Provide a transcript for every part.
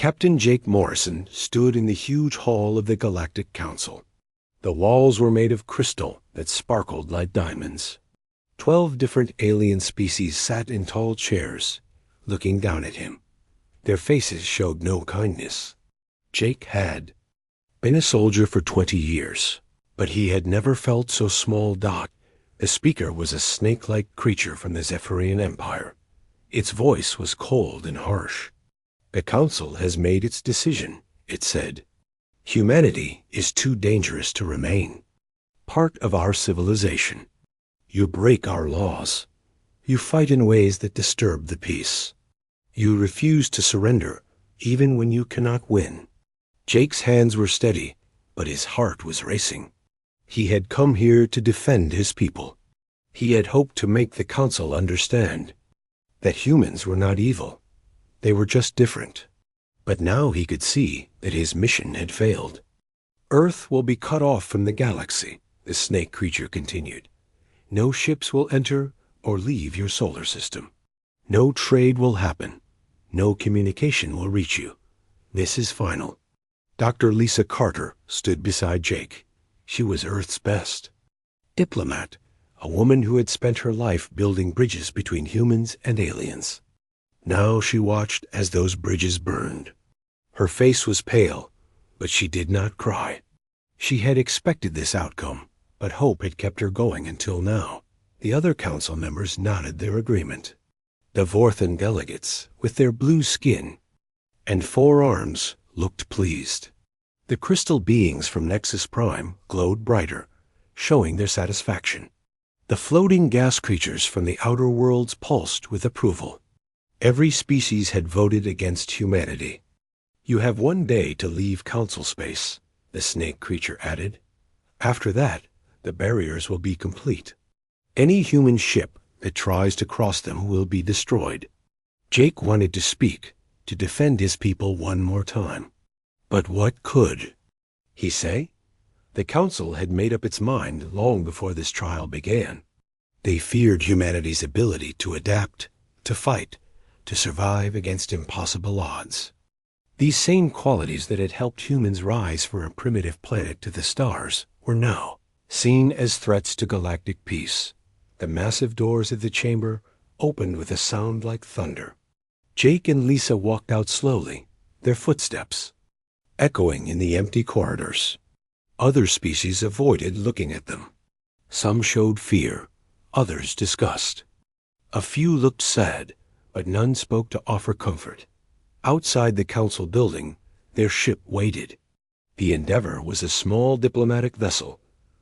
Captain Jake Morrison stood in the huge hall of the Galactic Council. The walls were made of crystal that sparkled like diamonds. 12 different alien species sat in tall chairs, looking down at him. Their faces showed no kindness. Jake had been a soldier for 20 years, but he had never felt so small. The speaker was a snake-like creature from the Zephyrian Empire. Its voice was cold and harsh. The Council has made its decision, it said. Humanity is too dangerous to remain. Part of our civilization. You break our laws. You fight in ways that disturb the peace. You refuse to surrender, even when you cannot win. Jake's hands were steady, but his heart was racing. He had come here to defend his people. He had hoped to make the Council understand that humans were not evil. They were just different. But now he could see that his mission had failed. Earth will be cut off from the galaxy, the snake creature continued. No ships will enter or leave your solar system. No trade will happen. No communication will reach you. This is final. Dr. Lisa Carter stood beside Jake. She was Earth's best diplomat, a woman who had spent her life building bridges between humans and aliens. Now she watched as those bridges burned. Her face was pale, but she did not cry. She had expected this outcome, but hope had kept her going until now. The other council members nodded their agreement. The Vorthan delegates, with their blue skin and 4 arms, looked pleased. The crystal beings from Nexus Prime glowed brighter, showing their satisfaction. The floating gas creatures from the outer worlds pulsed with approval. Every species had voted against humanity. You have 1 day to leave council space, the snake creature added. After that, the barriers will be complete. Any human ship that tries to cross them will be destroyed. Jake wanted to speak, to defend his people one more time. But what could he say? The Council had made up its mind long before this trial began. They feared humanity's ability to adapt, to fight, to survive against impossible odds. These same qualities that had helped humans rise from a primitive planet to the stars were now seen as threats to galactic peace. The massive doors of the chamber opened with a sound like thunder. Jake and Lisa walked out slowly, their footsteps echoing in the empty corridors. Other species avoided looking at them. Some showed fear, others disgust. A few looked sad, but none spoke to offer comfort. Outside the council building, their ship waited. The Endeavor was a small diplomatic vessel,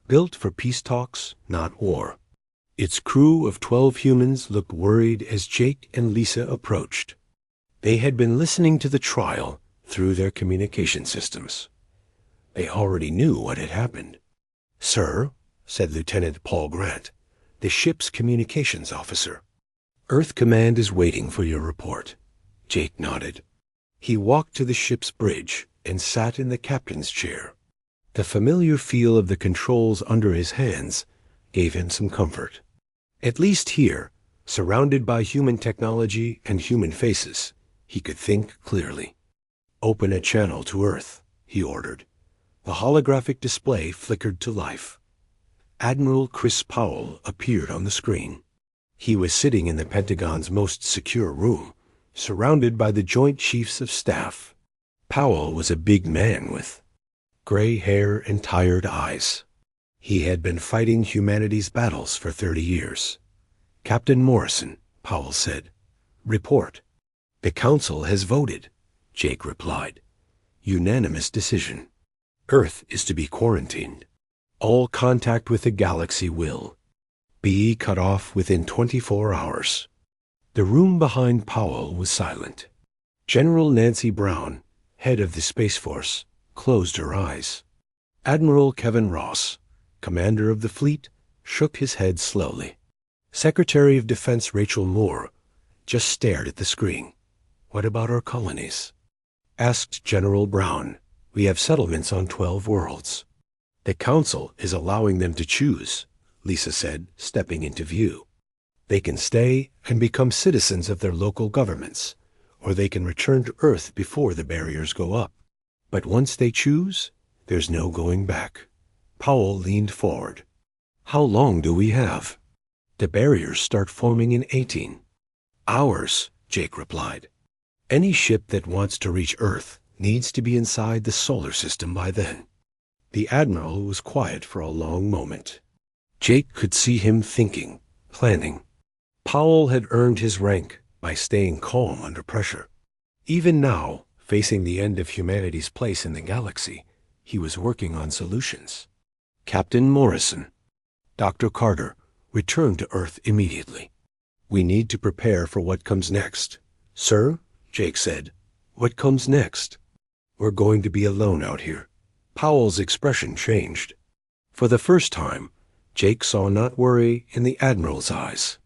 built for peace talks, not war. Its crew of 12 humans looked worried as Jake and Lisa approached. They had been listening to the trial through their communication systems. They already knew what had happened. "Sir," said Lieutenant Paul Grant, the ship's communications officer. "Earth Command is waiting for your report." Jake nodded. He walked to the ship's bridge and sat in the captain's chair. The familiar feel of the controls under his hands gave him some comfort. At least here, surrounded by human technology and human faces, he could think clearly. "Open a channel to Earth," he ordered. The holographic display flickered to life. Admiral Chris Powell appeared on the screen. He was sitting in the Pentagon's most secure room, surrounded by the Joint Chiefs of Staff. Powell was a big man with gray hair and tired eyes. He had been fighting humanity's battles for 30 years. "Captain Morrison," Powell said, "report." "The Council has voted," Jake replied. "Unanimous decision. Earth is to be quarantined. All contact with the galaxy will be cut off within 24 hours. The room behind Powell was silent. General Nancy Brown, head of the Space Force, closed her eyes. Admiral Kevin Ross, commander of the fleet, shook his head slowly. Secretary of Defense Rachel Moore just stared at the screen. "What about our colonies?" asked General Brown. "We have settlements on 12 worlds." "The Council is allowing them to choose," Lisa said, stepping into view. "They can stay and become citizens of their local governments, or they can return to Earth before the barriers go up. But once they choose, there's no going back. Powell leaned forward. How long do we have? The barriers start forming in 18 hours, Jake replied. Any ship that wants to reach Earth needs to be inside the solar system by then. The Admiral was quiet for a long moment. Jake could see him thinking, planning. Powell had earned his rank by staying calm under pressure. Even now, facing the end of humanity's place in the galaxy, he was working on solutions. Captain Morrison. Dr. Carter, return to Earth immediately. We need to prepare for what comes next. Sir, Jake said, what comes next? We're going to be alone out here. Powell's expression changed. For the first time, Jake saw not worry in the Admiral's eyes,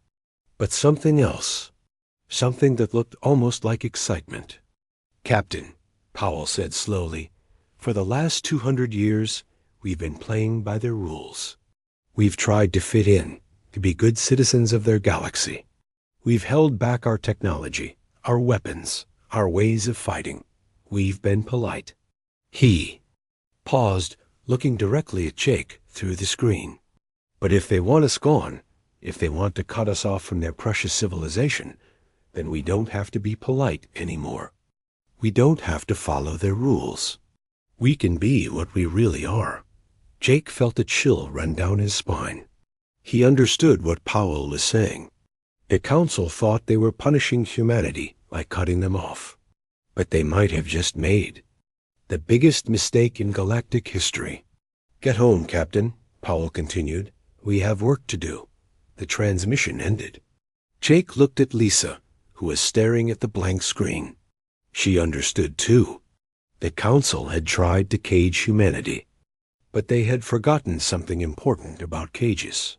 but something else, something that looked almost like excitement. Captain, Powell said slowly, for the last 200 years, we've been playing by their rules. We've tried to fit in, to be good citizens of their galaxy. We've held back our technology, our weapons, our ways of fighting. We've been polite. He paused, looking directly at Jake through the screen. But if they want us gone, if they want to cut us off from their precious civilization, then we don't have to be polite anymore. We don't have to follow their rules. We can be what we really are. Jake felt a chill run down his spine. He understood what Powell was saying. The Council thought they were punishing humanity by cutting them off. But they might have just made the biggest mistake in galactic history. Get home, Captain, Powell continued. We have work to do. The transmission ended. Jake looked at Lisa, who was staring at the blank screen. She understood, too. The Council had tried to cage humanity, but they had forgotten something important about cages.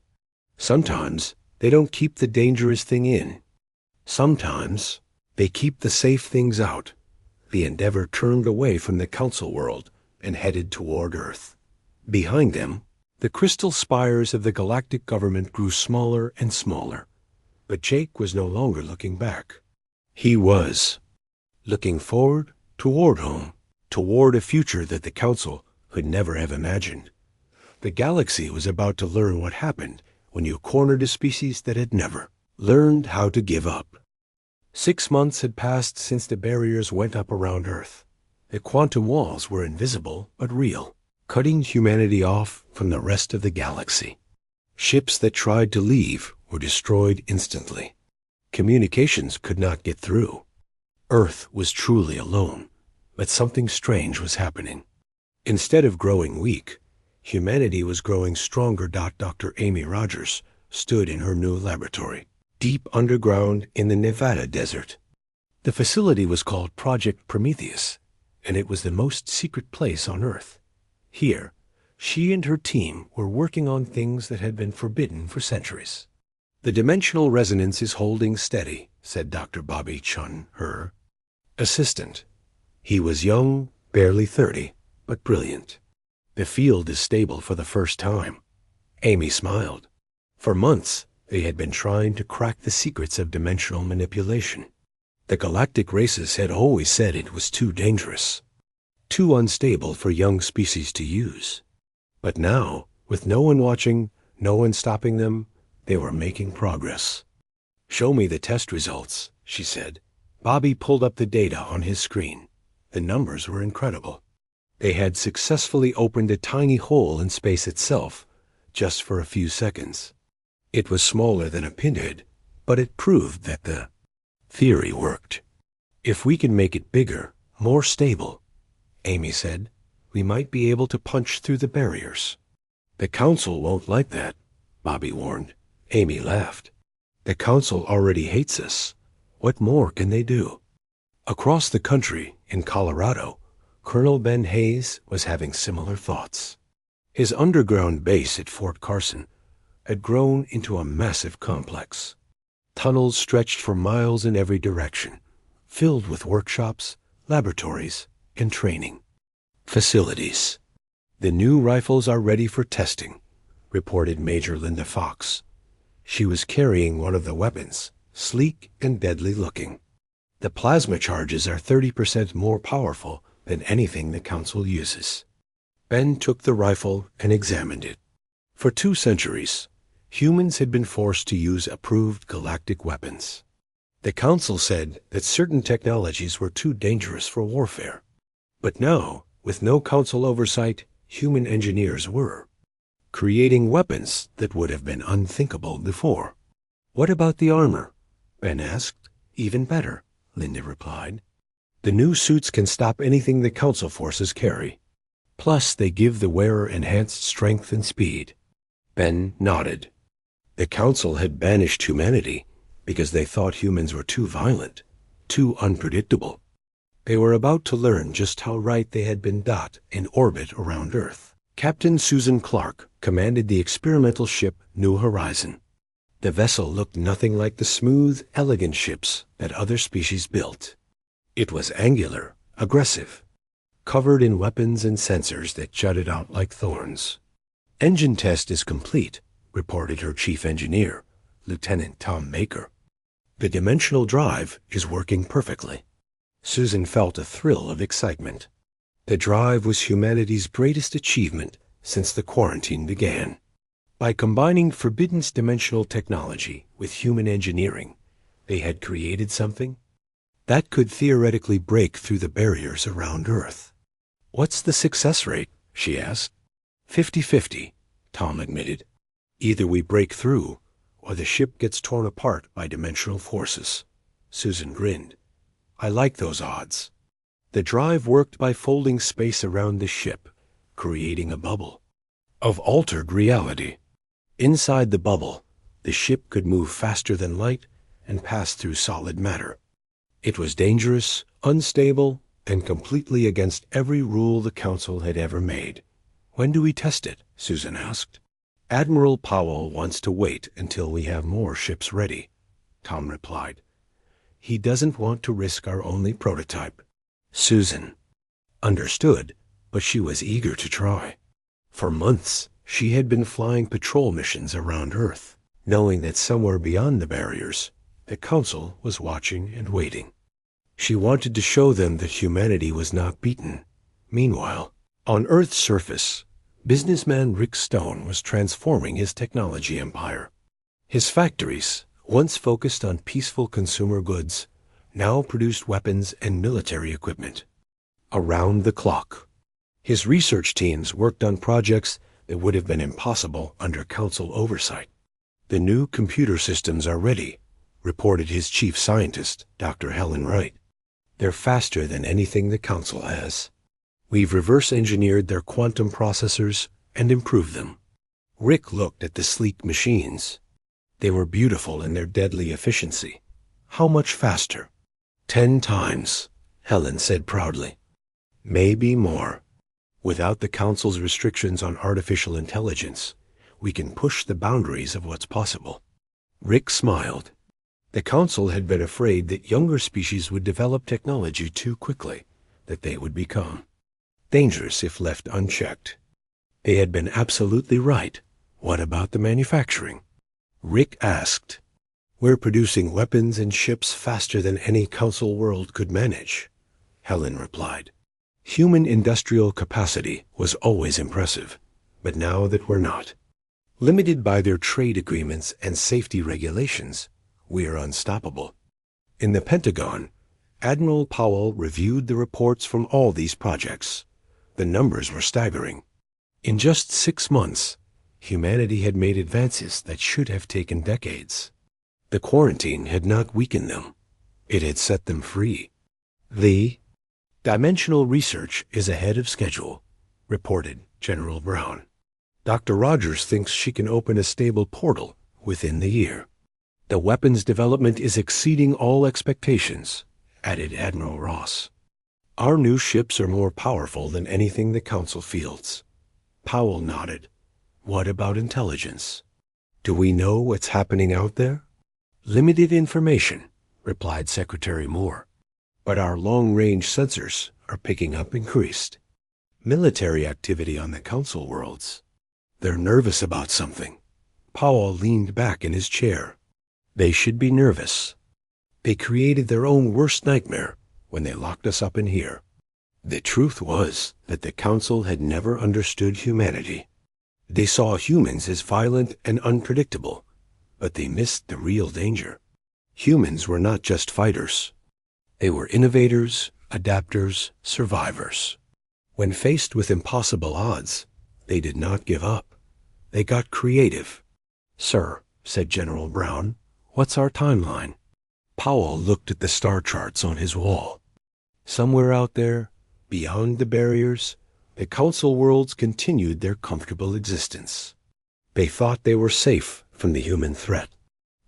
Sometimes they don't keep the dangerous thing in. Sometimes they keep the safe things out. The Endeavor turned away from the Council world and headed toward Earth. Behind them, the crystal spires of the galactic government grew smaller and smaller. But Jake was no longer looking back. He was looking forward toward home, toward a future that the Council could never have imagined. The galaxy was about to learn what happened when you cornered a species that had never learned how to give up. 6 months had passed since the barriers went up around Earth. The quantum walls were invisible but real, cutting humanity off from the rest of the galaxy. Ships that tried to leave were destroyed instantly. Communications could not get through. Earth was truly alone, but something strange was happening. Instead of growing weak, humanity was growing stronger. Dr. Amy Rogers stood in her new laboratory, deep underground in the Nevada desert. The facility was called Project Prometheus, and it was the most secret place on Earth. Here, she and her team were working on things that had been forbidden for centuries. The dimensional resonance is holding steady, said Dr. Bobby Chun, her assistant. He was young, barely 30, but brilliant. The field is stable for the first time. Amy smiled. For months, they had been trying to crack the secrets of dimensional manipulation. The galactic races had always said it was too dangerous, too unstable for young species to use. But now, with no one watching, no one stopping them, they were making progress. Show me the test results, she said. Bobby pulled up the data on his screen. The numbers were incredible. They had successfully opened a tiny hole in space itself, just for a few seconds. It was smaller than a pinhead, but it proved that the theory worked. If we can make it bigger, more stable, Amy said, we might be able to punch through the barriers. The Council won't like that, Bobby warned. Amy laughed. The Council already hates us. What more can they do? Across the country, in Colorado, Colonel Ben Hayes was having similar thoughts. His underground base at Fort Carson had grown into a massive complex. Tunnels stretched for miles in every direction, filled with workshops, laboratories, and training facilities. The new rifles are ready for testing, reported Major Linda Fox. She was carrying one of the weapons, sleek and deadly looking. The plasma charges are 30% more powerful than anything the Council uses. Ben took the rifle and examined it. For 2 centuries, humans had been forced to use approved galactic weapons. The Council said that certain technologies were too dangerous for warfare. But now, with no Council oversight, human engineers were creating weapons that would have been unthinkable before. "What about the armor?" Ben asked. "Even better," Linda replied. "The new suits can stop anything the Council forces carry. Plus, they give the wearer enhanced strength and speed." Ben nodded. The Council had banished humanity because they thought humans were too violent, too unpredictable. They were about to learn just how right they had been. In orbit around Earth, Captain Susan Clark commanded the experimental ship New Horizon. The vessel looked nothing like the smooth, elegant ships that other species built. It was angular, aggressive, covered in weapons and sensors that jutted out like thorns. "Engine test is complete," reported her chief engineer, Lieutenant Tom Maker. "The dimensional drive is working perfectly." Susan felt a thrill of excitement. The drive was humanity's greatest achievement since the quarantine began. By combining forbidden dimensional technology with human engineering, they had created something that could theoretically break through the barriers around Earth. "What's the success rate?" she asked. 50-50, Tom admitted. "Either we break through, or the ship gets torn apart by dimensional forces." Susan grinned. "I like those odds." The drive worked by folding space around the ship, creating a bubble of altered reality. Inside the bubble, the ship could move faster than light and pass through solid matter. It was dangerous, unstable, and completely against every rule the Council had ever made. "When do we test it?" Susan asked. "Admiral Powell wants to wait until we have more ships ready," Tom replied. "He doesn't want to risk our only prototype." Susan understood, but she was eager to try. For months, she had been flying patrol missions around Earth, knowing that somewhere beyond the barriers, the Council was watching and waiting. She wanted to show them that humanity was not beaten. Meanwhile, on Earth's surface, businessman Rick Stone was transforming his technology empire. His factories, once focused on peaceful consumer goods, now produced weapons and military equipment around the clock. His research teams worked on projects that would have been impossible under Council oversight. "The new computer systems are ready," reported his chief scientist, Dr. Helen Wright. "They're faster than anything the Council has. We've reverse-engineered their quantum processors and improved them." Rick looked at the sleek machines. They were beautiful in their deadly efficiency. "How much faster?" 10 times, Helen said proudly. "Maybe more. Without the Council's restrictions on artificial intelligence, we can push the boundaries of what's possible." Rick smiled. The Council had been afraid that younger species would develop technology too quickly, that they would become dangerous if left unchecked. They had been absolutely right. What about the manufacturing? Rick asked. "We're producing weapons and ships faster than any Council world could manage," Helen replied. Human industrial capacity was always impressive, but now that we're not, limited by their trade agreements and safety regulations, we are unstoppable. In the Pentagon, Admiral Powell reviewed the reports from all these projects. The numbers were staggering. In just 6 months, humanity had made advances that should have taken decades. The quarantine had not weakened them. It had set them free. "The dimensional research is ahead of schedule," reported General Brown. "Dr. Rogers thinks she can open a stable portal within the year. The weapons development is exceeding all expectations," added Admiral Ross. "Our new ships are more powerful than anything the Council fields." Powell nodded. "What about intelligence? Do we know what's happening out there?" "Limited information," replied Secretary Moore. "But our long-range sensors are picking up increased military activity on the Council worlds. They're nervous about something." Powell leaned back in his chair. "They should be nervous. They created their own worst nightmare when they locked us up in here. The truth was that the Council had never understood humanity. They saw humans as violent and unpredictable, but they missed the real danger. Humans were not just fighters. They were innovators, adapters, survivors. When faced with impossible odds, they did not give up. They got creative. "Sir," said General Brown, "what's our timeline?" Powell looked at the star charts on his wall. Somewhere out there, beyond the barriers, the Council worlds continued their comfortable existence. They thought they were safe from the human threat.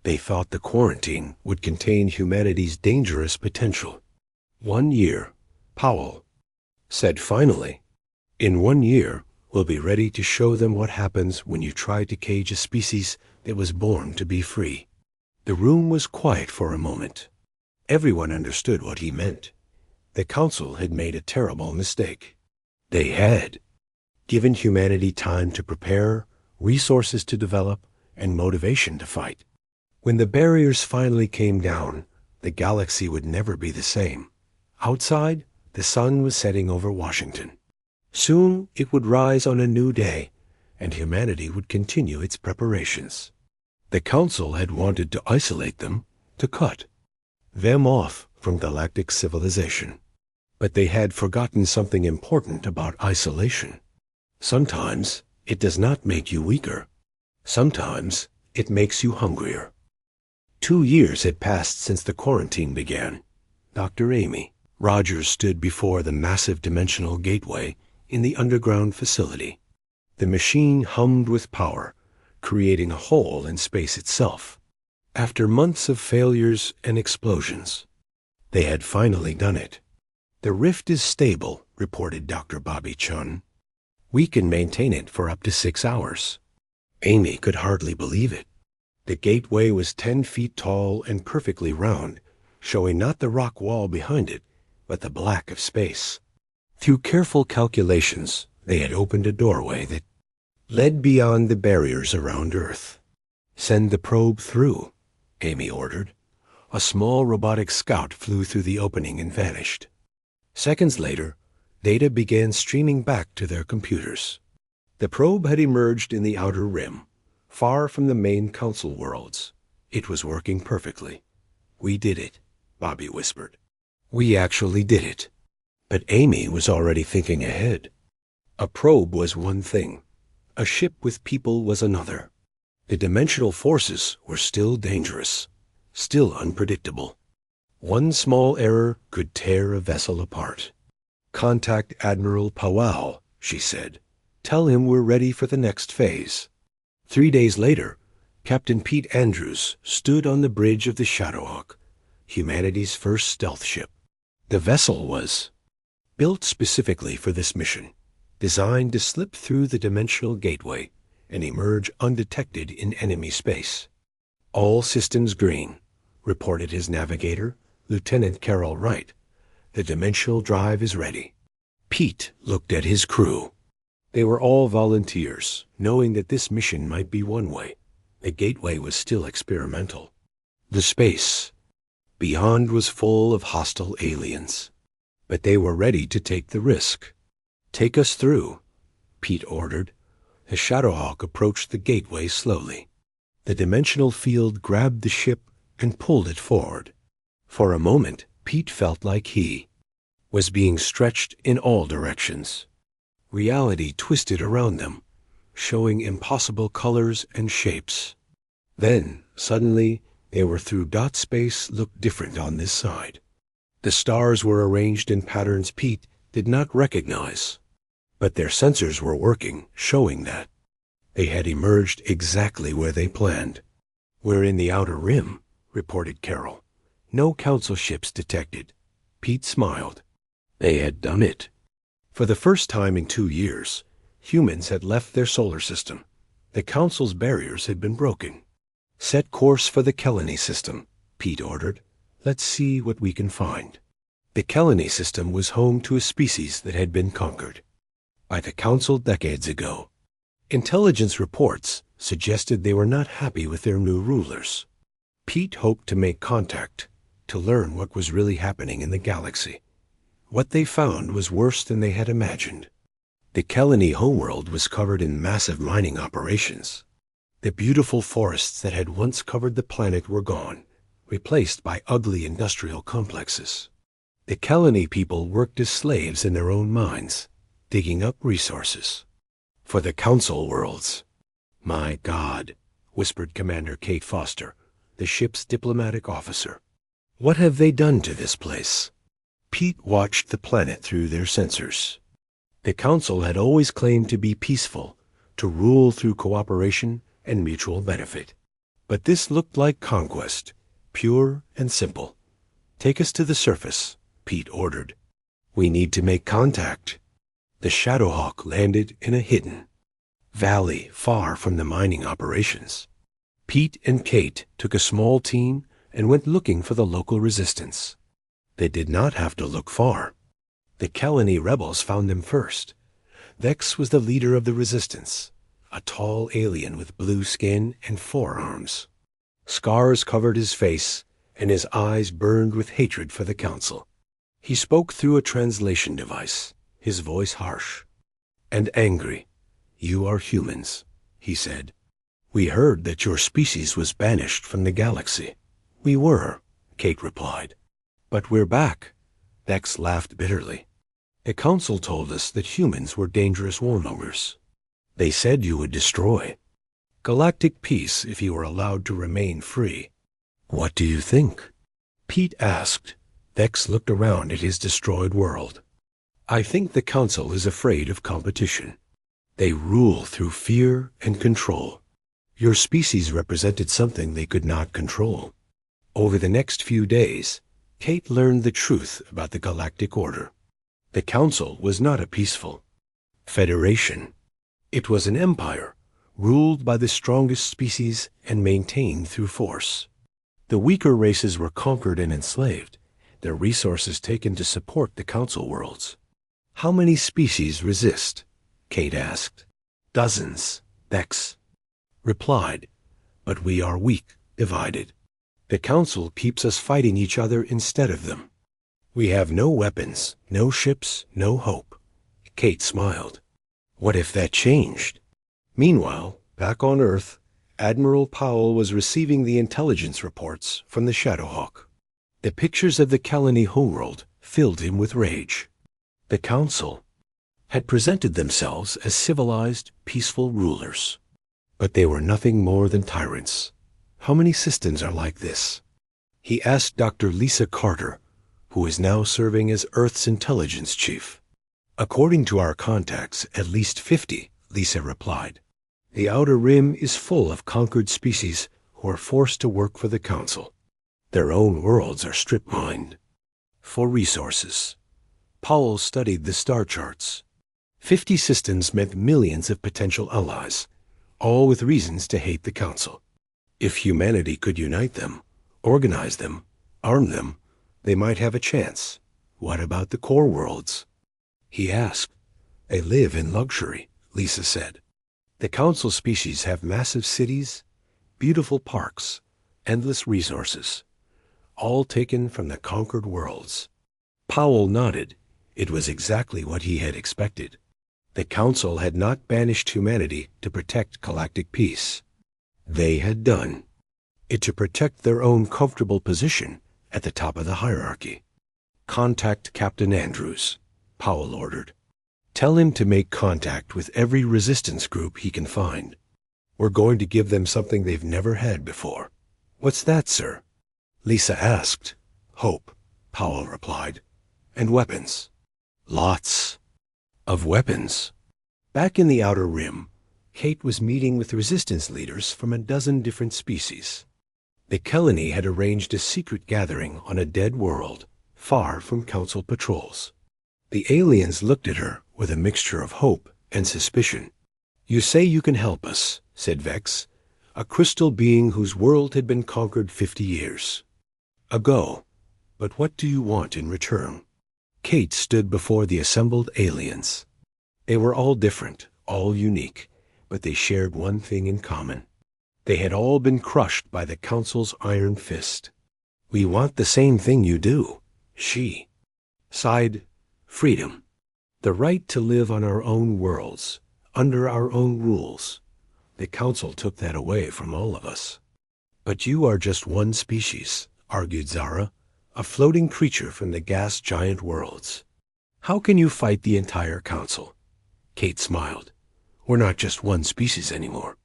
They thought the quarantine would contain humanity's dangerous potential. 1 year, Powell said finally. In 1 year, we'll be ready to show them what happens when you try to cage a species that was born to be free. The room was quiet for a moment. Everyone understood what he meant. The Council had made a terrible mistake. They had given humanity time to prepare, resources to develop, and motivation to fight. When the barriers finally came down, the galaxy would never be the same. Outside, the sun was setting over Washington. Soon it would rise on a new day, and humanity would continue its preparations. The Council had wanted to isolate them, to cut them off from galactic civilization. But they had forgotten something important about isolation. Sometimes it does not make you weaker. Sometimes it makes you hungrier. 2 years had passed since the quarantine began. Dr. Amy Rogers stood before the massive dimensional gateway in the underground facility. The machine hummed with power, creating a hole in space itself. After months of failures and explosions, they had finally done it. "The rift is stable," reported Dr. Bobby Chun. "We can maintain it for up to 6 hours." Amy could hardly believe it. The gateway was 10 feet tall and perfectly round, showing not the rock wall behind it, but the black of space. Through careful calculations, they had opened a doorway that led beyond the barriers around Earth. "Send the probe through," Amy ordered. A small robotic scout flew through the opening and vanished. Seconds later, data began streaming back to their computers. The probe had emerged in the outer rim, far from the main Council worlds. It was working perfectly. "We did it," Bobby whispered. "We actually did it." But Amy was already thinking ahead. A probe was one thing. A ship with people was another. The dimensional forces were still dangerous, still unpredictable. One small error could tear a vessel apart. "Contact Admiral Powell," she said. "Tell him we're ready for the next phase." 3 days later, Captain Pete Andrews stood on the bridge of the Shadowhawk, humanity's first stealth ship. The vessel was built specifically for this mission, designed to slip through the dimensional gateway and emerge undetected in enemy space. "All systems green," reported his navigator, Lieutenant Carol Wright. "The dimensional drive is ready." Pete looked at his crew. They were all volunteers, knowing that this mission might be one way. The gateway was still experimental. The space beyond was full of hostile aliens, but they were ready to take the risk. "Take us through," Pete ordered. The Shadowhawk approached the gateway slowly. The dimensional field grabbed the ship and pulled it forward. For a moment, Pete felt like he was being stretched in all directions. Reality twisted around them, showing impossible colors and shapes. Then, suddenly, they were through dot space looked different on this side. The stars were arranged in patterns Pete did not recognize, but their sensors were working, showing that they had emerged exactly where they planned. "We're in the outer rim," reported Carol. "No Council ships detected." Pete smiled. They had done it. For the first time in 2 years, humans had left their solar system. The Council's barriers had been broken. "Set course for the Kelani system," Pete ordered. "Let's see what we can find." The Kelani system was home to a species that had been conquered by the Council decades ago. Intelligence reports suggested they were not happy with their new rulers. Pete hoped to make contact, to learn what was really happening in the galaxy. What they found was worse than they had imagined. The Kelani homeworld was covered in massive mining operations. The beautiful forests that had once covered the planet were gone, replaced by ugly industrial complexes. The Kelani people worked as slaves in their own mines, digging up resources. For the Council worlds. "My God," whispered Commander Kate Foster, the ship's diplomatic officer. "What have they done to this place?" Pete watched the planet through their sensors. The Council had always claimed to be peaceful, to rule through cooperation and mutual benefit. But this looked like conquest, pure and simple. "Take us to the surface," Pete ordered. "We need to make contact." The Shadowhawk landed in a hidden valley far from the mining operations. Pete and Kate took a small team and went looking for the local resistance. They did not have to look far. The Kelani rebels found them first. Vex was the leader of the resistance, a tall alien with blue skin and 4 arms. Scars covered his face, and his eyes burned with hatred for the Council. He spoke through a translation device, his voice harsh and angry. "You are humans," he said. "We heard that your species was banished from the galaxy." "We were," Kate replied. "But we're back." Vex laughed bitterly. "The Council told us that humans were dangerous warmongers. They said you would destroy galactic peace if you were allowed to remain free." "What do you think?" Pete asked. Vex looked around at his destroyed world. "I think the Council is afraid of competition. They rule through fear and control. Your species represented something they could not control." Over the next few days, Kate learned the truth about the Galactic Order. The Council was not a peaceful federation. It was an empire, ruled by the strongest species and maintained through force. The weaker races were conquered and enslaved, their resources taken to support the Council worlds. "How many species resist?" Kate asked. "Dozens," Vex replied. "But we are weak, divided. The Council keeps us fighting each other instead of them. We have no weapons, no ships, no hope." Kate smiled. What if that changed? Meanwhile, back on Earth, Admiral Powell was receiving the intelligence reports from the Shadowhawk. The pictures of the Kelani homeworld filled him with rage. The Council had presented themselves as civilized, peaceful rulers. But they were nothing more than tyrants. How many systems are like this? He asked Dr. Lisa Carter, who is now serving as Earth's intelligence chief. "According to our contacts, at least 50, Lisa replied. "The Outer Rim is full of conquered species who are forced to work for the Council. Their own worlds are strip-mined for resources." Powell studied the star charts. 50 systems meant millions of potential allies, all with reasons to hate the Council. If humanity could unite them, organize them, arm them, they might have a chance. What about the core worlds? He asked. "They live in luxury," Lisa said. "The Council species have massive cities, beautiful parks, endless resources, all taken from the conquered worlds." Powell nodded. It was exactly what he had expected. The Council had not banished humanity to protect galactic peace. They had done it to protect their own comfortable position at the top of the hierarchy. "Contact Captain Andrews," Powell ordered. "Tell him to make contact with every resistance group he can find. We're going to give them something they've never had before." "What's that, sir?" Lisa asked. "Hope," Powell replied. "And weapons. Lots of weapons." Back in the Outer Rim, Kate was meeting with resistance leaders from a dozen different species. The Kelani had arranged a secret gathering on a dead world, far from Council patrols. The aliens looked at her with a mixture of hope and suspicion. "You say you can help us," said Vex, a crystal being whose world had been conquered 50 years ago. "But what do you want in return?" Kate stood before the assembled aliens. They were all different, all unique, but they shared one thing in common. They had all been crushed by the Council's iron fist. We want the same thing you do, she sighed. Freedom. The right to live on our own worlds, under our own rules. The council took that away from all of us. But you are just one species, argued Zara, a floating creature from the gas giant worlds. How can you fight the entire council? Kate smiled. We're not just one species anymore.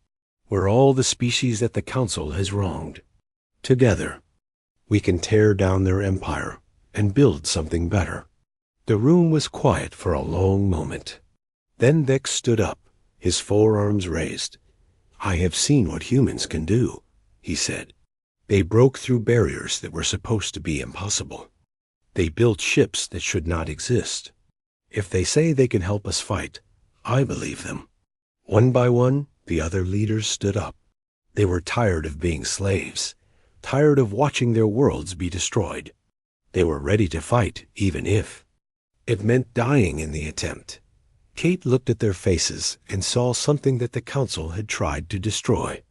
We're all the species that the council has wronged. Together, we can tear down their empire and build something better. The room was quiet for a long moment. Then Vex stood up, his forearms raised. I have seen what humans can do, he said. They broke through barriers that were supposed to be impossible. They built ships that should not exist. If they say they can help us fight, I believe them. One by one, the other leaders stood up. They were tired of being slaves, tired of watching their worlds be destroyed. They were ready to fight, even if it meant dying in the attempt. Kate looked at their faces and saw something that the council had tried to destroy.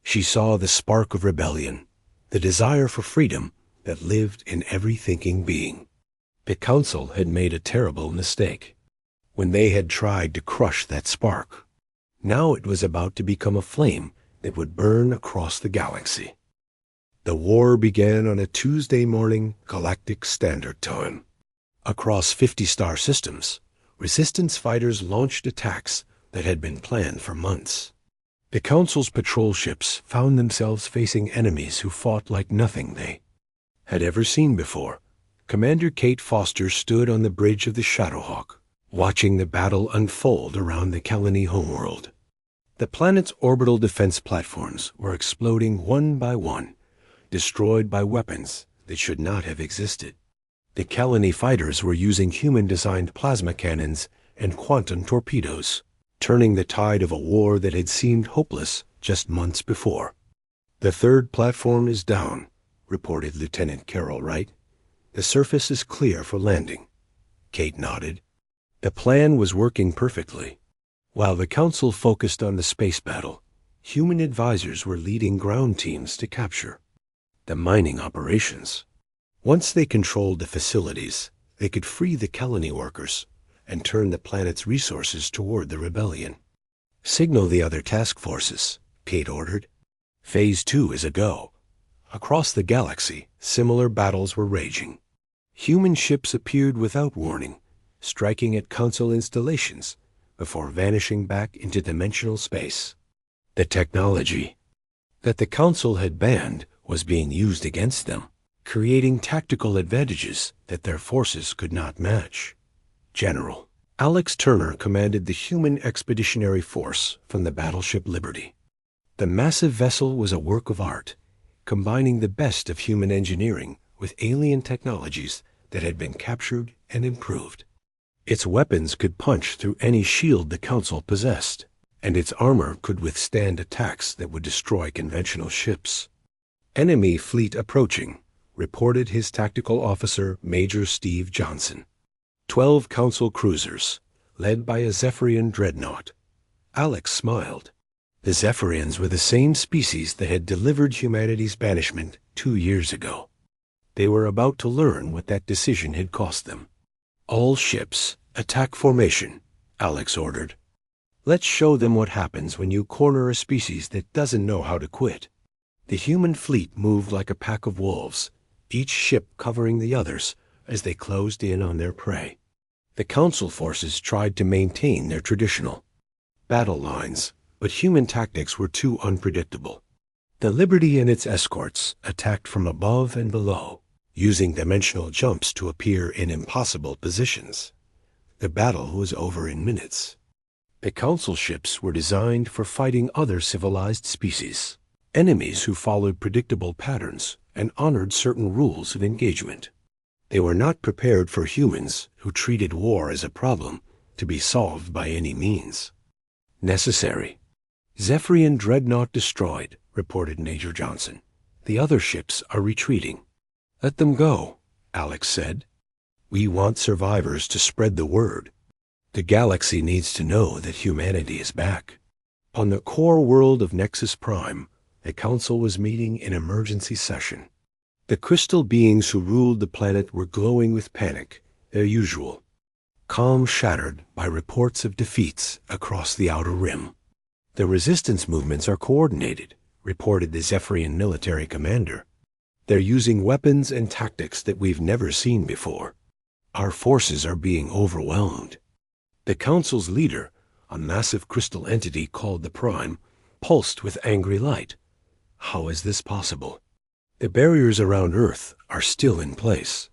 She saw the spark of rebellion, the desire for freedom that lived in every thinking being. The council had made a terrible mistake when they had tried to crush that spark. Now it was about to become a flame that would burn across the galaxy. The war began on a Tuesday morning, Galactic Standard Time. Across 50 star systems, resistance fighters launched attacks that had been planned for months. The Council's patrol ships found themselves facing enemies who fought like nothing they had ever seen before. Commander Kate Foster stood on the bridge of the Shadowhawk, watching the battle unfold around the Kalani homeworld. The planet's orbital defense platforms were exploding one by one, destroyed by weapons that should not have existed. The Kalani fighters were using human-designed plasma cannons and quantum torpedoes, turning the tide of a war that had seemed hopeless just months before. The third platform is down, reported Lieutenant Carol Wright. The surface is clear for landing. Kate nodded. The plan was working perfectly. While the Council focused on the space battle, human advisors were leading ground teams to capture the mining operations. Once they controlled the facilities, they could free the Kalani workers and turn the planet's resources toward the rebellion. Signal the other task forces, Kate ordered. Phase 2 is a go. Across the galaxy, similar battles were raging. Human ships appeared without warning, striking at Council installations before vanishing back into dimensional space. The technology that the Council had banned was being used against them, creating tactical advantages that their forces could not match. General Alex Turner commanded the Human Expeditionary Force from the battleship Liberty. The massive vessel was a work of art, combining the best of human engineering with alien technologies that had been captured and improved. Its weapons could punch through any shield the Council possessed, and its armor could withstand attacks that would destroy conventional ships. Enemy fleet approaching, reported his tactical officer, Major Steve Johnson. 12 Council cruisers, led by a Zephyrian dreadnought. Alex smiled. The Zephyrians were the same species that had delivered humanity's banishment 2 years ago. They were about to learn what that decision had cost them. All ships, attack formation, Alex ordered. Let's show them what happens when you corner a species that doesn't know how to quit. The human fleet moved like a pack of wolves, each ship covering the others as they closed in on their prey. The Council forces tried to maintain their traditional battle lines, but human tactics were too unpredictable. The Liberty and its escorts attacked from above and below, using dimensional jumps to appear in impossible positions. The battle was over in minutes. The Council ships were designed for fighting other civilized species, enemies who followed predictable patterns and honored certain rules of engagement. They were not prepared for humans who treated war as a problem to be solved by any means necessary. Zephyrian dreadnought destroyed, reported Major Johnson. The other ships are retreating. Let them go, Alex said. We want survivors to spread the word. The galaxy needs to know that humanity is back. On the core world of Nexus Prime, the Council was meeting in emergency session. The crystal beings who ruled the planet were glowing with panic, their usual calm shattered by reports of defeats across the outer rim. The resistance movements are coordinated, reported the Zephyrian military commander. They're using weapons and tactics that we've never seen before. Our forces are being overwhelmed. The Council's leader, a massive crystal entity called the Prime, pulsed with angry light. How is this possible? The barriers around Earth are still in place.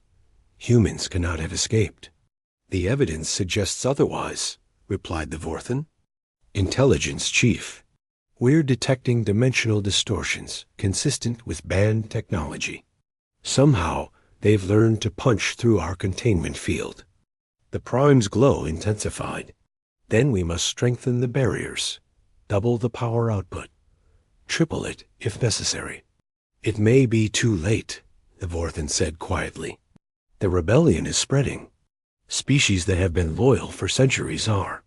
Humans cannot have escaped. The evidence suggests otherwise, replied the Vorthan. Intelligence Chief, we're detecting dimensional distortions consistent with banned technology. Somehow, they've learned to punch through our containment field. The Prime's glow intensified. Then we must strengthen the barriers, double the power output, triple it if necessary. It may be too late, the Vorthan said quietly. The rebellion is spreading. Species that have been loyal for centuries are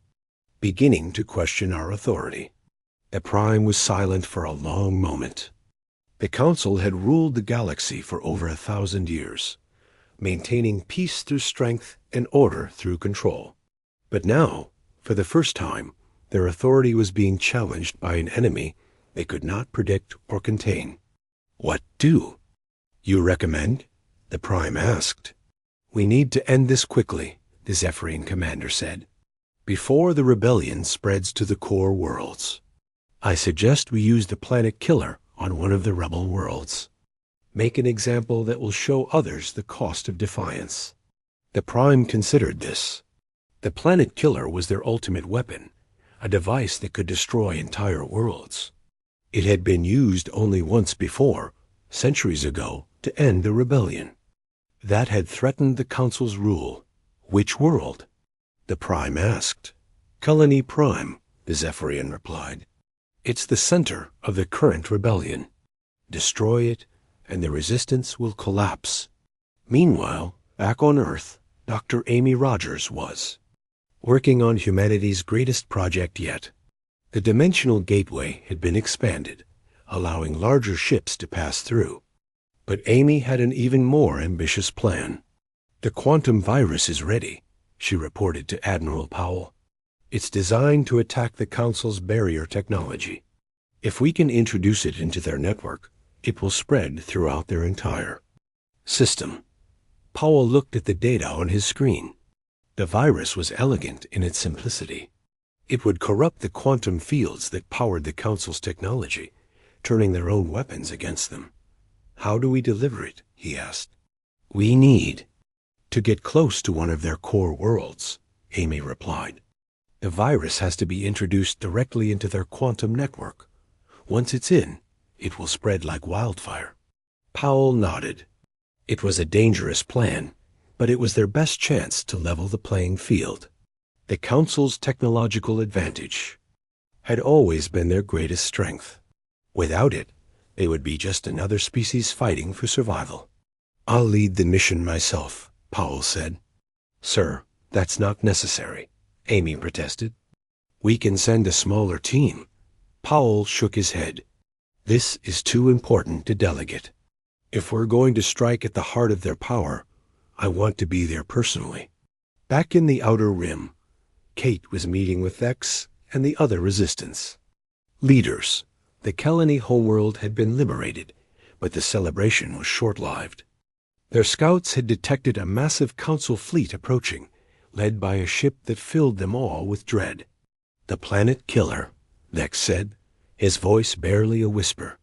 beginning to question our authority. The Prime was silent for a long moment. The Council had ruled the galaxy for over 1,000 years, maintaining peace through strength and order through control. But now, for the first time, their authority was being challenged by an enemy they could not predict or contain. What do? You recommend? The Prime asked. We need to end this quickly, the Zephyrian commander said, before the rebellion spreads to the core worlds. I suggest we use the planet killer on one of the rebel worlds. Make an example that will show others the cost of defiance. The Prime considered this. The planet killer was their ultimate weapon, a device that could destroy entire worlds. It had been used only once before, centuries ago, to end the rebellion. That had threatened the Council's rule. Which world? The Prime asked. Colony Prime, the Zephyrian replied. It's the center of the current rebellion. Destroy it, and the resistance will collapse. Meanwhile, back on Earth, Dr. Amy Rogers was working on humanity's greatest project yet. The dimensional gateway had been expanded, allowing larger ships to pass through. But Amy had an even more ambitious plan. The quantum virus is ready, she reported to Admiral Powell. It's designed to attack the Council's barrier technology. If we can introduce it into their network, it will spread throughout their entire system. Powell looked at the data on his screen. The virus was elegant in its simplicity. It would corrupt the quantum fields that powered the Council's technology, turning their own weapons against them. How do we deliver it? He asked. We need to get close to one of their core worlds, Amy replied. The virus has to be introduced directly into their quantum network. Once it's in, it will spread like wildfire. Powell nodded. It was a dangerous plan, but it was their best chance to level the playing field. The Council's technological advantage had always been their greatest strength. Without it, they would be just another species fighting for survival. I'll lead the mission myself, Powell said. Sir, that's not necessary, Amy protested. We can send a smaller team. Powell shook his head. This is too important to delegate. If we're going to strike at the heart of their power, I want to be there personally. Back in the Outer Rim, Kate was meeting with Vex and the other resistance leaders. The Kelani homeworld had been liberated, but the celebration was short-lived. Their scouts had detected a massive Council fleet approaching, led by a ship that filled them all with dread. The planet killer, Vex said, his voice barely a whisper.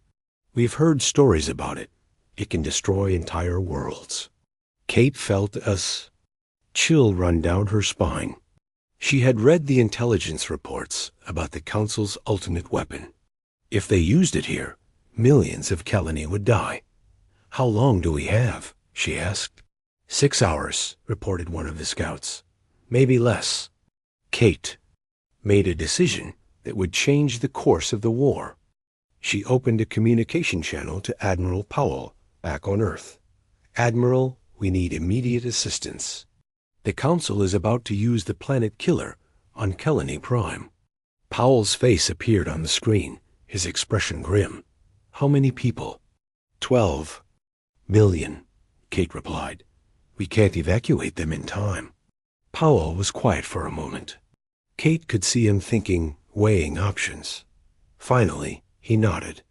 We've heard stories about it. It can destroy entire worlds. Kate felt a chill run down her spine. She had read the intelligence reports about the Council's ultimate weapon. If they used it here, millions of Kelani would die. How long do we have? She asked. 6 hours, reported one of the scouts. Maybe less. Kate made a decision that would change the course of the war. She opened a communication channel to Admiral Powell, back on Earth. Admiral, we need immediate assistance. The Council is about to use the planet killer on Kelani Prime. Powell's face appeared on the screen, his expression grim. How many people? 12. "1,000,000, Kate replied. "We can't evacuate them in time." Powell was quiet for a moment. Kate could see him thinking, weighing options. Finally, he nodded.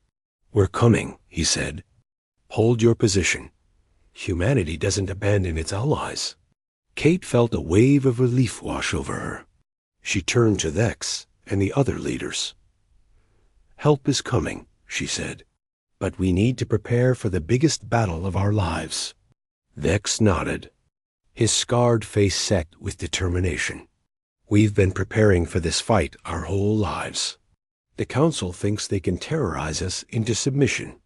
"We're coming," he said. "Hold your position. Humanity doesn't abandon its allies." Kate felt a wave of relief wash over her. She turned to Vex and the other leaders. "Help is coming," she said. "But we need to prepare for the biggest battle of our lives." Vex nodded. His scarred face set with determination. "We've been preparing for this fight our whole lives. The Council thinks they can terrorize us into submission.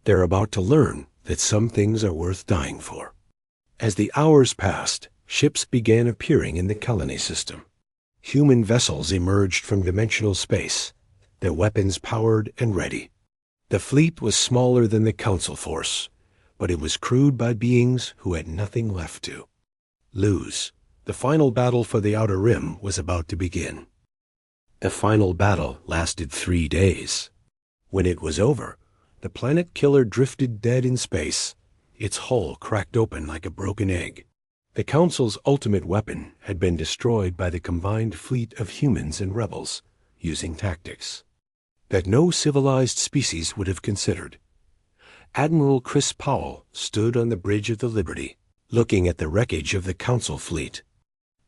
They're about to learn that some things are worth dying for." As the hours passed, ships began appearing in the colony system. Human vessels emerged from dimensional space, their weapons powered and ready. The fleet was smaller than the Council force, but it was crewed by beings who had nothing left to lose. The final battle for the Outer Rim was about to begin. The final battle lasted 3 days. When it was over, the planet killer drifted dead in space, its hull cracked open like a broken egg. The Council's ultimate weapon had been destroyed by the combined fleet of humans and rebels, using tactics that no civilized species would have considered. Admiral Chris Powell stood on the bridge of the Liberty, looking at the wreckage of the Council fleet.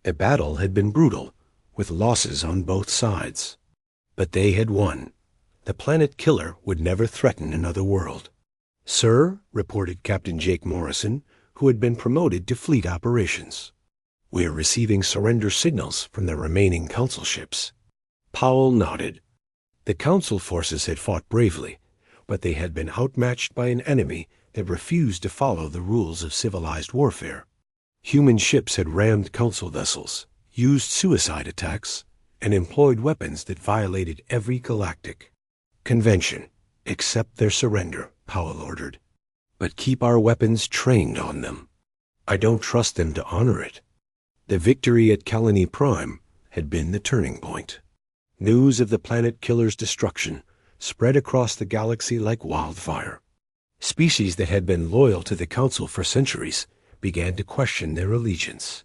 The battle had been brutal, with losses on both sides. But they had won. The planet killer would never threaten another world. "Sir," reported Captain Jake Morrison, who had been promoted to fleet operations, "we're receiving surrender signals from the remaining Council ships." Powell nodded. The Council forces had fought bravely, but they had been outmatched by an enemy that refused to follow the rules of civilized warfare. Human ships had rammed Council vessels, used suicide attacks, and employed weapons that violated every galactic convention. "Accept their surrender," Powell ordered. "But keep our weapons trained on them. I don't trust them to honor it." The victory at Colony Prime had been the turning point. News of the planet killer's destruction spread across the galaxy like wildfire. Species that had been loyal to the Council for centuries began to question their allegiance.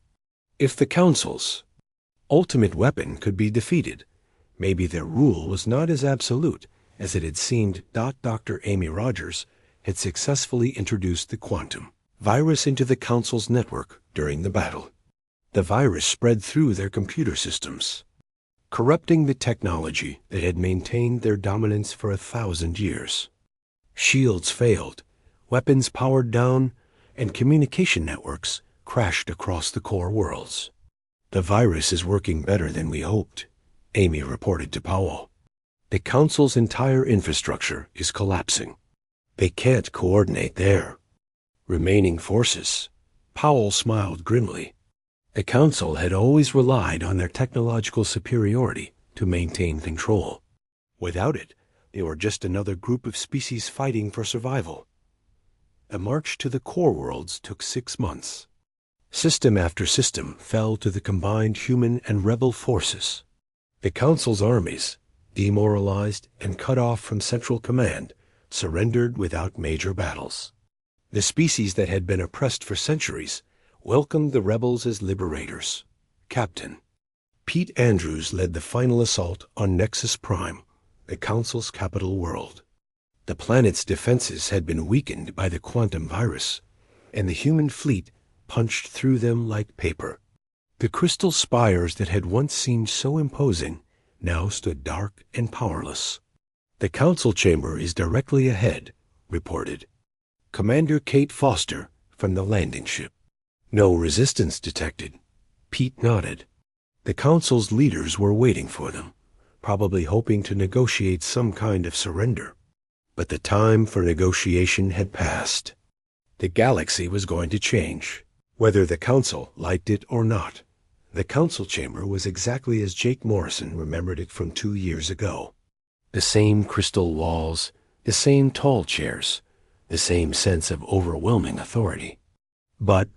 If the Council's ultimate weapon could be defeated, maybe their rule was not as absolute as it had seemed. Dr. Amy Rogers had successfully introduced the quantum virus into the Council's network during the battle. The virus spread through their computer systems, corrupting the technology that had maintained their dominance for 1,000 years. Shields failed, weapons powered down, and communication networks crashed across the core worlds. "The virus is working better than we hoped," Amy reported to Powell. "The Council's entire infrastructure is collapsing. They can't coordinate their remaining forces." Powell smiled grimly. The Council had always relied on their technological superiority to maintain control. Without it, they were just another group of species fighting for survival. The march to the core worlds took 6 months. System after system fell to the combined human and rebel forces. The Council's armies, demoralized and cut off from central command, surrendered without major battles. The species that had been oppressed for centuries welcomed the rebels as liberators. Captain Pete Andrews led the final assault on Nexus Prime, the Council's capital world. The planet's defenses had been weakened by the quantum virus, and the human fleet punched through them like paper. The crystal spires that had once seemed so imposing now stood dark and powerless. "The Council chamber is directly ahead," reported Commander Kate Foster from the landing ship. "No resistance detected." Pete nodded. The Council's leaders were waiting for them, probably hoping to negotiate some kind of surrender. But the time for negotiation had passed. The galaxy was going to change, whether the Council liked it or not. The Council chamber was exactly as Jake Morrison remembered it from 2 years ago. The same crystal walls, the same tall chairs, the same sense of overwhelming authority. But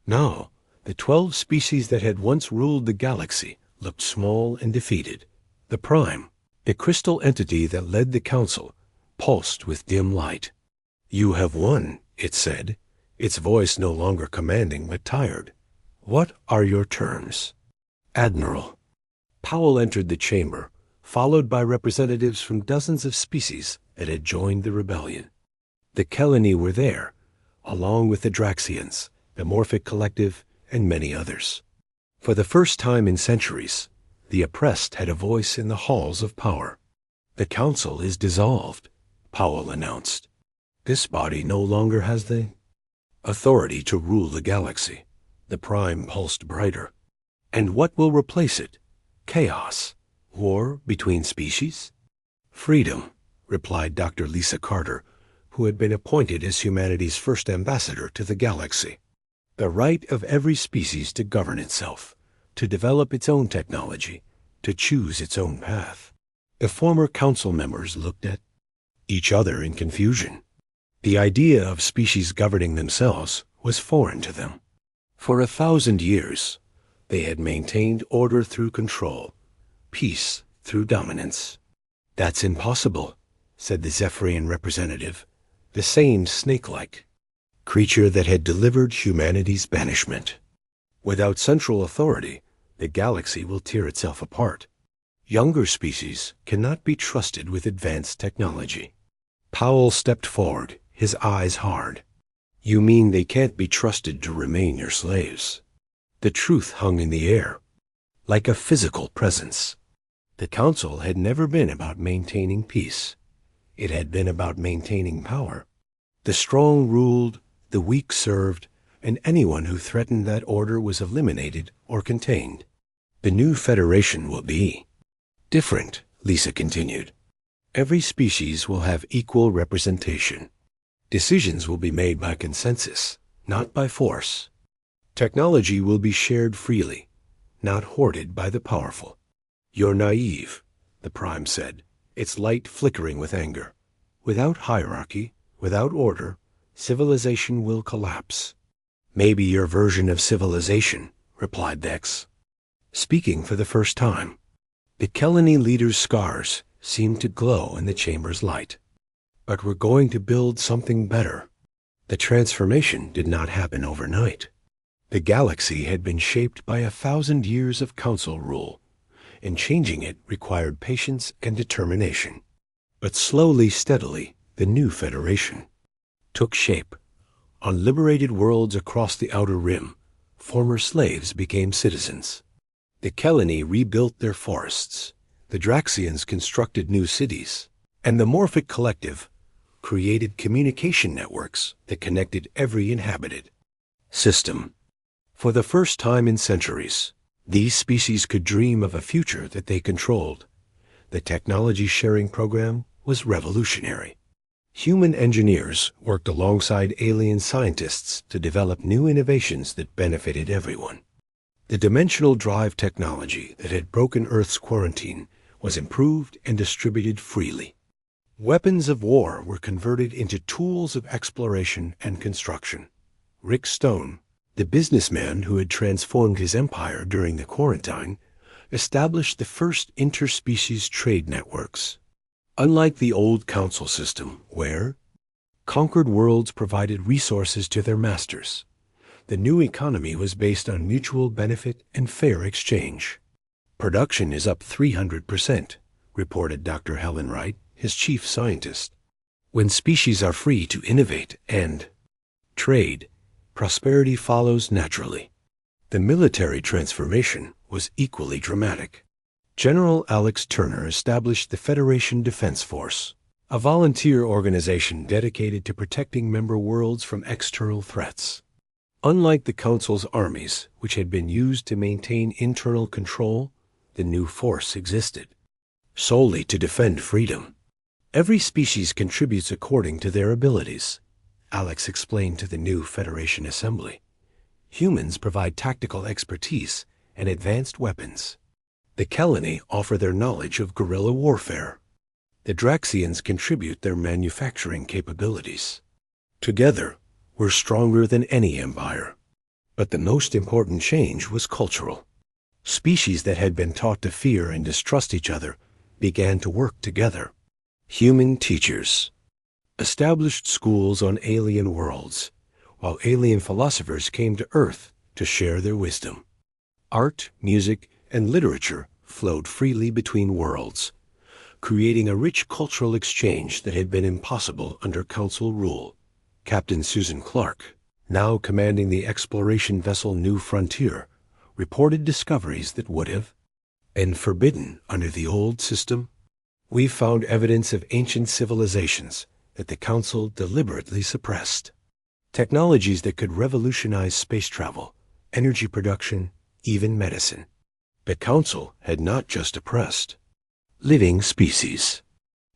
now, the 12 species that had once ruled the galaxy looked small and defeated. The Prime, the crystal entity that led the Council, pulsed with dim light. "You have won," it said, its voice no longer commanding but tired. "What are your terms?" "Admiral." Powell entered the chamber, followed by representatives from dozens of species that had joined the rebellion. The Kelani were there, along with the Draxians, the Morphic Collective, and many others. For the first time in centuries, the oppressed had a voice in the halls of power. "The council is dissolved," Powell announced. "This body no longer has the authority to rule the galaxy." The Prime pulsed brighter. "And what will replace it? Chaos? War between species?" "Freedom," replied Dr. Lisa Carter, who had been appointed as humanity's first ambassador to the galaxy. "The right of every species to govern itself, to develop its own technology, to choose its own path." The former council members looked at each other in confusion. The idea of species governing themselves was foreign to them. For 1,000 years, they had maintained order through control, peace through dominance. "That's impossible," said the Zephyrian representative, the same snake-like creature that had delivered humanity's banishment. "Without central authority, the galaxy will tear itself apart. Younger species cannot be trusted with advanced technology." Powell stepped forward, his eyes hard. "You mean they can't be trusted to remain your slaves?" The truth hung in the air, like a physical presence. The council had never been about maintaining peace. It had been about maintaining power. The strong ruled, the weak served, and anyone who threatened that order was eliminated or contained. "The new Federation will be different," Lisa continued. "Every species will have equal representation. Decisions will be made by consensus, not by force. Technology will be shared freely, not hoarded by the powerful." "You're naive," the Prime said, its light flickering with anger. "Without hierarchy, without order, civilization will collapse." "Maybe your version of civilization," replied Dex, speaking for the first time. The Kelani leader's scars seemed to glow in the chamber's light. "But we're going to build something better." The transformation did not happen overnight. The galaxy had been shaped by 1,000 years of council rule, and changing it required patience and determination. But slowly, steadily, the new Federation took shape. On liberated worlds across the Outer Rim, former slaves became citizens. The Kelani rebuilt their forests, the Draxians constructed new cities, and the Morphic Collective created communication networks that connected every inhabited system. For the first time in centuries, these species could dream of a future that they controlled. The technology sharing program was revolutionary. Human engineers worked alongside alien scientists to develop new innovations that benefited everyone. The dimensional drive technology that had broken Earth's quarantine was improved and distributed freely. Weapons of war were converted into tools of exploration and construction. Rick Stone, the businessman who had transformed his empire during the quarantine, established the first interspecies trade networks. Unlike the old council system, where conquered worlds provided resources to their masters, the new economy was based on mutual benefit and fair exchange. "Production is up 300%, reported Dr. Helen Wright, his chief scientist. "When species are free to innovate and trade, prosperity follows naturally." The military transformation was equally dramatic. General Alex Turner established the Federation Defense Force, a volunteer organization dedicated to protecting member worlds from external threats. Unlike the Council's armies, which had been used to maintain internal control, the new force existed solely to defend freedom. "Every species contributes according to their abilities," Alex explained to the new Federation Assembly. "Humans provide tactical expertise and advanced weapons. The Kelani offer their knowledge of guerrilla warfare. The Draxians contribute their manufacturing capabilities. Together, we're stronger than any empire." But the most important change was cultural. Species that had been taught to fear and distrust each other began to work together. Human teachers, established schools on alien worlds, while alien philosophers came to Earth to share their wisdom. Art, music, and literature flowed freely between worlds, creating a rich cultural exchange that had been impossible under Council rule. Captain Susan Clark, now commanding the exploration vessel New Frontier, reported discoveries that would have been forbidden under the old system. We found evidence of ancient civilizations that the Council deliberately suppressed. Technologies that could revolutionize space travel, energy production, even medicine. The Council had not just oppressed living species.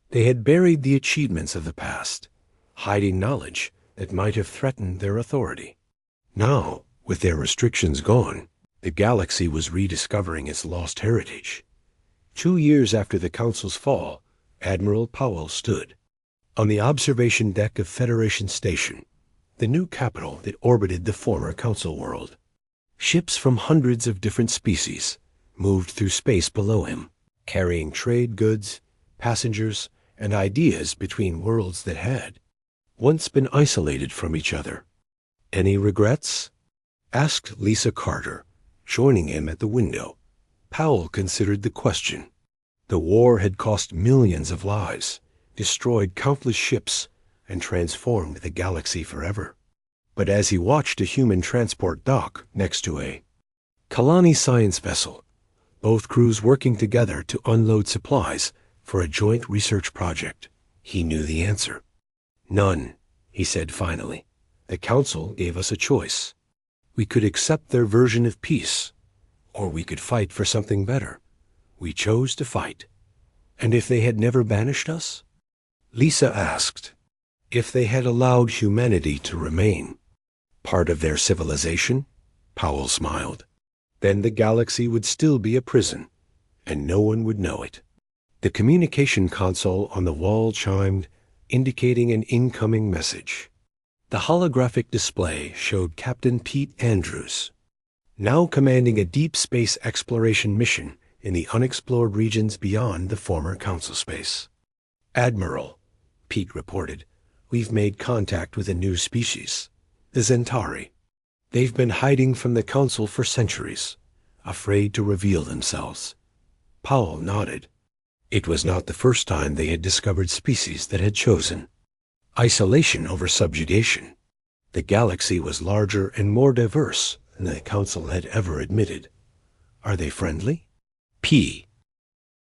They had buried the achievements of the past, hiding knowledge that might have threatened their authority. Now, with their restrictions gone, the galaxy was rediscovering its lost heritage. 2 years after the Council's fall, Admiral Powell stood on the observation deck of Federation Station, the new capital that orbited the former Council world. Ships from hundreds of different species moved through space below him, carrying trade goods, passengers, and ideas between worlds that had once been isolated from each other. "Any regrets?" asked Lisa Carter, joining him at the window. Powell considered the question. The war had cost millions of lives, destroyed countless ships, and transformed the galaxy forever. But as he watched a human transport dock next to a Kalani science vessel, both crews working together to unload supplies for a joint research project, he knew the answer. "None," he said finally. "The Council gave us a choice. We could accept their version of peace, or we could fight for something better. We chose to fight." "And if they had never banished us?" Lisa asked. "If they had allowed humanity to remain part of their civilization?" Powell smiled. "Then the galaxy would still be a prison, and no one would know it." The communication console on the wall chimed, indicating an incoming message. The holographic display showed Captain Pete Andrews, now commanding a deep space exploration mission in the unexplored regions beyond the former Council space. "Admiral," Pete reported, "we've made contact with a new species, the Zentari. They've been hiding from the Council for centuries, afraid to reveal themselves." Powell nodded. It was not the first time they had discovered species that had chosen isolation over subjugation. The galaxy was larger and more diverse than the Council had ever admitted. "Are they friendly?" P